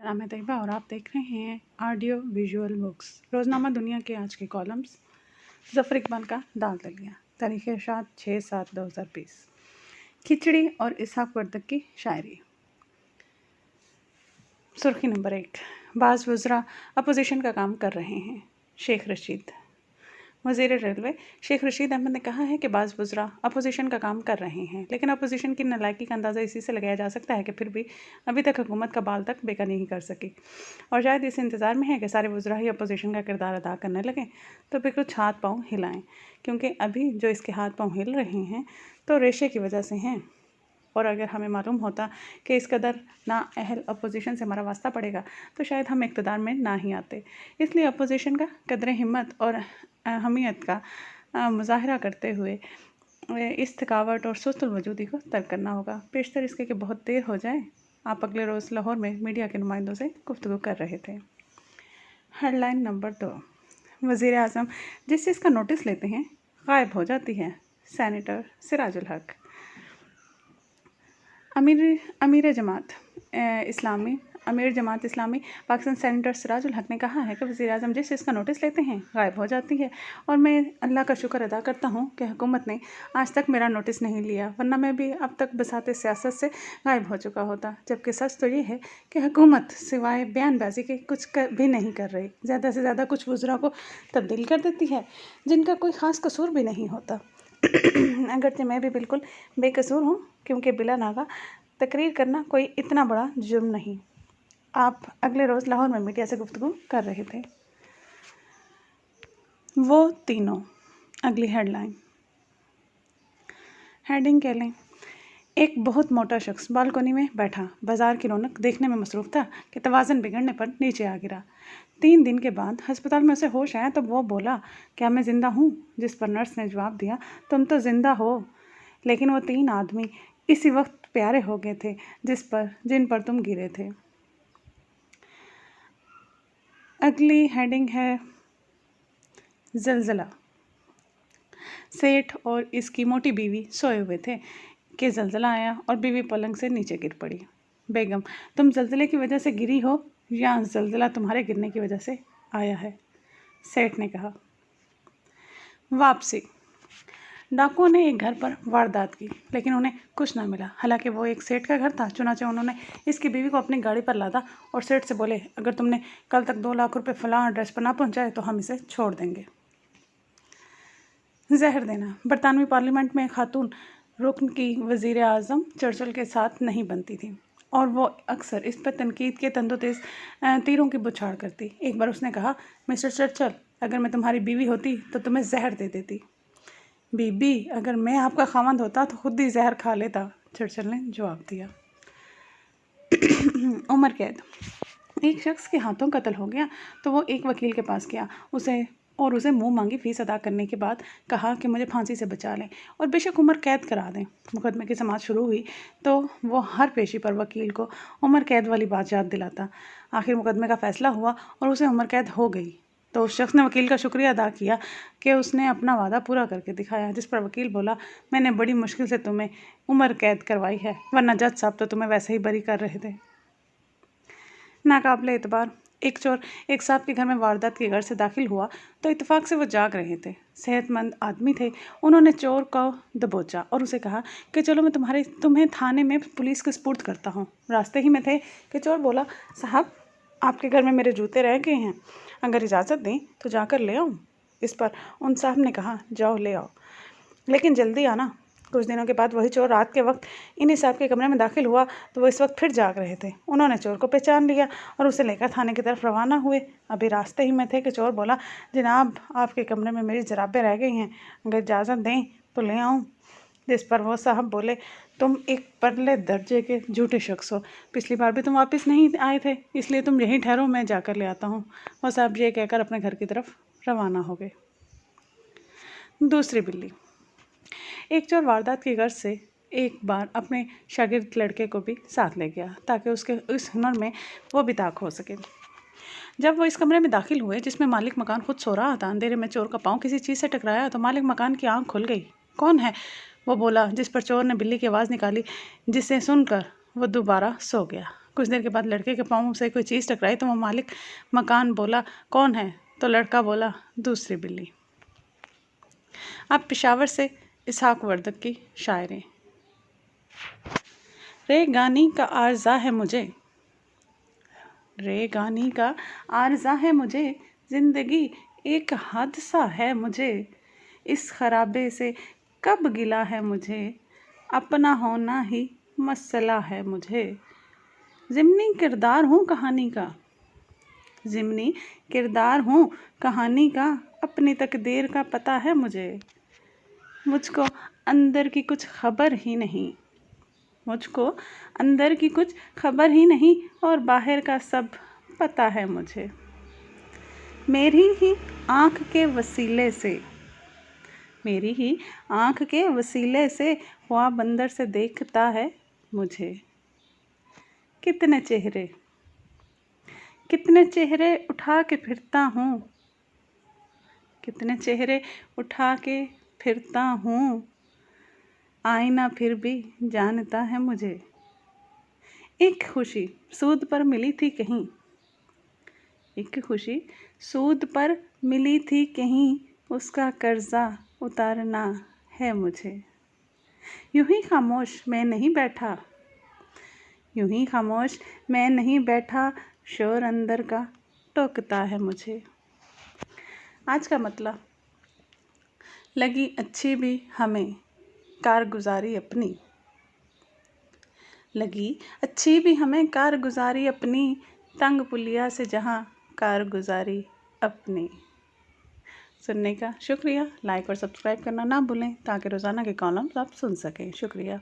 नाम है तैयबा और आप देख रहे हैं ऑडियो विजुअल बुक्स। रोज़नामा दुनिया के आज के कॉलम्स। ज़फ़र इकबाल का दाल दलिया, तारीख़ इरशाद 6/7/2020। खिचड़ी और इसहाक वर्दक की शायरी। सुर्खी नंबर 1, बाज़ वज़रा अपोजिशन का काम कर रहे हैं। शेख रशीद। वज़ीर रेलवे शेख रशीद अहमद ने कहा है कि बाज़ वज़रा अपोजिशन का काम कर रहे हैं, लेकिन अपोजिशन की नालायकी का अंदाज़ा इसी से लगाया जा सकता है कि फिर भी अभी तक हुकूमत का बाल तक बेका नहीं कर सकी, और शायद इस इंतज़ार में है कि सारे वज़रा ही अपोजिशन का किरदार अदा करने लगें तो फिर कुछ हाथ पाँव हिलाएं, क्योंकि अभी जो इसके हाथ पाँव हिल रहे हैं तो रेशे की वजह से हैं। और अगर हमें मालूम होता कि इस कदर नाअहल अपोजिशन से हमारा वास्ता पड़ेगा तो शायद हम इक़्तिदार में ना ही आते। इसलिए अपोजिशन का कदर हिम्मत और अहमियत का मुज़ाहरा करते हुए इस थकावट और सुस्तुल वजूदी को तर्क करना होगा। पेशतर इसके कि बहुत देर हो जाए। आप अगले रोज़ लाहौर में मीडिया के नुमाइंदों से गुफ्तगू कर रहे थे। हेडलाइन नंबर 2, वज़ीर आज़म जिस चीज़ का नोटिस लेते हैं गायब हो जाती है। सेनेटर सिराजुल हक। अमीर जमात इस्लामी पाकिस्तान सेनेटर सिराजुल हक ने कहा है कि वज़ीर आज़म जिस चीज़ का नोटिस लेते हैं गायब हो जाती है, और मैं अल्लाह का शुक्र अदा करता हूँ कि हुकूमत ने आज तक मेरा नोटिस नहीं लिया, वरना मैं भी अब तक बसाते सियासत से गायब हो चुका होता। जबकि सच तो ये है कि हुकूमत सिवाय बयानबाजी के कुछ भी नहीं कर रही। ज़्यादा से ज़्यादा कुछ वज़रा को तब्दील कर देती है जिनका कोई ख़ास कसूर भी नहीं होता। अगरचे मैं भी बिल्कुल बेकसूर हूँ, क्योंकि बिला नागा तकरीर करना कोई इतना बड़ा जुर्म नहीं। आप अगले रोज़ लाहौर में मीडिया से गुफ्तगू कर रहे थे। वो तीनों। अगली हेडिंग कह लें। एक बहुत मोटा शख्स बालकोनी में बैठा बाजार की रौनक देखने में मसरूफ़ था कि तवाज़न बिगड़ने पर नीचे आ गिरा। 3 दिन के बाद अस्पताल में उसे होश आया तो वो बोला, क्या मैं ज़िंदा हूँ? जिस पर नर्स ने जवाब दिया, तुम तो ज़िंदा हो, लेकिन वो 3 आदमी इसी वक्त प्यारे हो गए थे जिन पर तुम गिरे थे। अगली हेडिंग है ज़लज़ला। सेठ और इसकी मोटी बीवी सोए हुए थे कि ज़लज़ला आया और बीवी पलंग से नीचे गिर पड़ी। बेगम, तुम ज़लज़ले की वजह से गिरी हो या ज़लज़ला तुम्हारे गिरने की वजह से आया है? सेठ ने कहा। वापसी। डाकुओं ने एक घर पर वारदात की, लेकिन उन्हें कुछ ना मिला। हालांकि वो एक सेठ का घर था। चुनाचे उन्होंने इसकी बीवी को अपनी गाड़ी पर लादा और सेठ से बोले, अगर तुमने कल तक 2 लाख रुपए फलां एड्रेस पर ना पहुंचाए तो हम इसे छोड़ देंगे। जहर देना। बरतानवी पार्लियामेंट में खातून रुकन की वज़ीर आज़म चर्चिल के साथ नहीं बनती थी, और वो अक्सर इस पर तनकीद के तंदोतेज़ तीरों की बौछार करती। एक बार उसने कहा, मिस्टर चर्चिल, अगर मैं तुम्हारी बीवी होती तो तुम्हें जहर दे देती। बीबी, अगर मैं आपका खामंद होता तो खुद ही जहर खा लेता, चर्चिल ने जवाब दिया। उम्र कैद। एक शख्स के हाथों कत्ल हो गया तो वो एक वकील के पास गया, उसे मुंह मांगी फ़ीस अदा करने के बाद कहा कि मुझे फांसी से बचा लें और बेशक उम्र कैद करा दें। मुकदमे की समाअत शुरू हुई तो वो हर पेशी पर वकील को उम्र कैद वाली बात याद दिलाता। आखिर मुकदमे का फ़ैसला हुआ और उसे उम्र कैद हो गई तो उस शख्स ने वकील का शुक्रिया अदा किया कि उसने अपना वादा पूरा करके दिखाया। जिस पर वकील बोला, मैंने बड़ी मुश्किल से तुम्हें उम्र कैद करवाई है, वरना जज साहब तो तुम्हें वैसे ही बरी कर रहे थे। नाकाबिले एतबार। एक चोर एक साहब के घर में वारदात के घर से दाखिल हुआ तो इत्तेफाक से वो जाग रहे थे। सेहतमंद आदमी थे। उन्होंने चोर को दबोचा और उसे कहा कि चलो मैं तुम्हें थाने में पुलिस के सुपुर्द करता हूँ। रास्ते ही में थे कि चोर बोला, साहब, आपके घर में मेरे जूते रह गए हैं, अगर इजाज़त दें तो जाकर ले आऊँ। इस पर उन साहब ने कहा, जाओ ले आओ, लेकिन जल्दी आना। कुछ दिनों के बाद वही चोर रात के वक्त इन्हीं साहब के कमरे में दाखिल हुआ तो वो इस वक्त फिर जाग रहे थे। उन्होंने चोर को पहचान लिया और उसे लेकर थाने की तरफ रवाना हुए। अभी रास्ते ही में थे कि चोर बोला, जनाब, आपके कमरे में मेरी जराबें रह गई हैं, अगर इजाज़त दें तो ले आऊँ। जिस पर वो साहब बोले, तुम एक परले दर्जे के झूठे शख्स हो, पिछली बार भी तुम वापस नहीं आए थे, इसलिए तुम यहीं ठहरो, मैं जाकर ले आता हूँ। वो साहब ये कहकर अपने घर की तरफ रवाना हो गए। दूसरी बिल्ली। एक चोर वारदात की गर्ज से एक बार अपने शागिर्द लड़के को भी साथ ले गया ताकि उसके इस हुनर में वो भी ताक हो सके। जब वो इस कमरे में दाखिल हुए जिसमें मालिक मकान खुद सो रहा था, अंधेरे में चोर का पाँव किसी चीज़ से टकराया तो मालिक मकान की आंख खुल गई। कौन है? वो बोला, जिस पर चोर ने बिल्ली की आवाज़ निकाली, जिसे सुनकर वो दोबारा सो गया। कुछ देर के बाद लड़के के पाँव से कोई चीज़ टकराई तो वो मालिक मकान बोला, कौन है? तो लड़का बोला, दूसरी बिल्ली। अब पेशावर से इसहाक वर्दक की शायरी। रे गानी का आरज़ा है मुझे, रे गानी का आरज़ा है मुझे, ज़िंदगी एक हादसा है मुझे, इस खराबे से कब गिला है मुझे, अपना होना ही मसला है मुझे। ज़िमनी किरदार हूँ कहानी का, ज़िमनी किरदार हूँ कहानी का, अपनी तकदीर का पता है मुझे। मुझको अंदर की कुछ खबर ही नहीं, मुझको अंदर की कुछ खबर ही नहीं, और बाहर का सब पता है मुझे। मेरी ही आँख के वसीले से, मेरी ही आँख के वसीले से ख्वाब बंदर से देखता है मुझे। कितने चेहरे उठा के फिरता हूँ, कितने चेहरे उठा के फिरता हूँ, आईना फिर भी जानता है मुझे। एक खुशी सूद पर मिली थी कहीं, एक खुशी सूद पर मिली थी कहीं, उसका कर्जा उतारना है मुझे। यूं ही खामोश मैं नहीं बैठा, यूं ही खामोश मैं नहीं बैठा, शोर अंदर का टोकता है मुझे। आज का मतलब, लगी अच्छी भी हमें कारगुजारी अपनी, लगी अच्छी भी हमें कारगुजारी अपनी, तंग पुलिया से जहाँ कारगुजारी अपनी। सुनने का शुक्रिया। लाइक और सब्सक्राइब करना ना भूलें ताकि रोज़ाना के कॉलम्स आप सुन सकें। शुक्रिया।